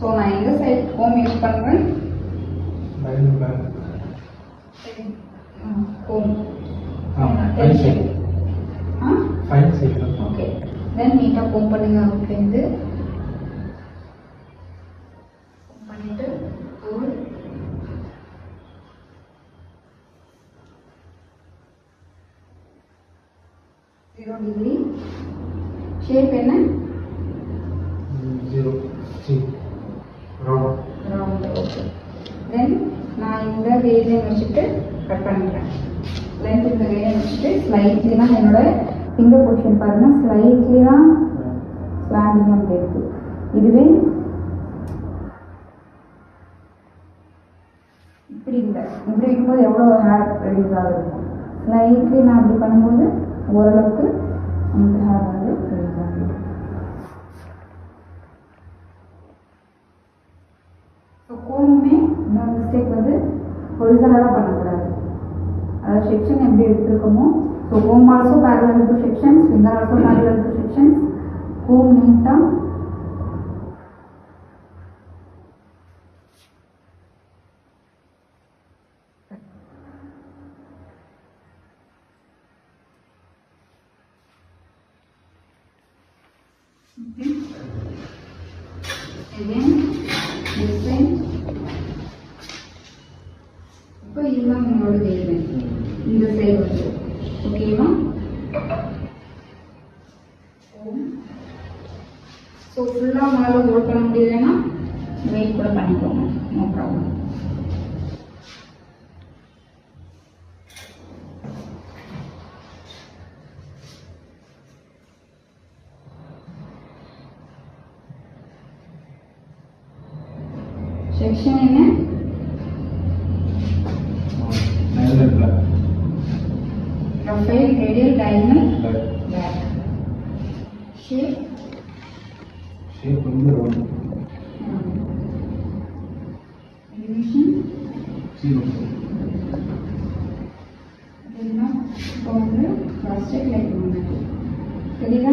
So நான் எந்த side Kom use பண்ணுறேன்? கோம் ஓகே. தென் நீட்டாக கோம் பண்ணுங்க. அவுட்லேருந்து பண்ணிட்டு ஒரு 0 டிகிரி. ஷேப் என்ன? 0 ரவுண்ட். ஓகே. தென் நான் இந்த ரேடியன் வச்சுட்டு கட் பண்ணுறேன். லென்த் இந்த ரேடியன் வச்சுட்டு ஸ்லைட்லி தான் என்னோட ஃபிங்கர் பொசிஷன் பாருங்கள், ஸ்லைட்லி தான் ஸ்லாண்டிங் அப்படி இருக்குது. இதுவே இப்படி இல்லை, இப்படி இருக்கும்போது எவ்வளோ ஹேர் ரெடியூஸ் ஆகுது. ஸ்லைட்லி நான் அப்படி பண்ணும்போது ஓரளவுக்கு நமக்கு ஹேர் வந்து ரெடியூஸ் ஆகுது. ஸோ கோமுமே இன்னொரு மிஸ்டேக் வந்து ஹொரிசானலாக பண்ணக்கூடாது. அதாவது செக்ஷன் எப்படி எடுத்துருக்கோமோ, so comb also parallel to sections, finger also parallel to sections. Comb நீட்டாக இப்போ இதுதான் உங்களோட தேவை. இந்த சைடு வந்து ஓகேவா? ஸோ ஃபுல்லாக உங்களால் ஹோல்ட் பண்ண முடியலன்னா வெயிட் கூட பண்ணிக்கோங்க, நோ ப்ராப்ளம். செக்ஷன் என்ன? Profile, radial, diagonal, back. Shape வந்து round. Dimension 0. இதெல்லாம் இப்போ வந்து cross check லைட் பண்ணுங்க. சரியா?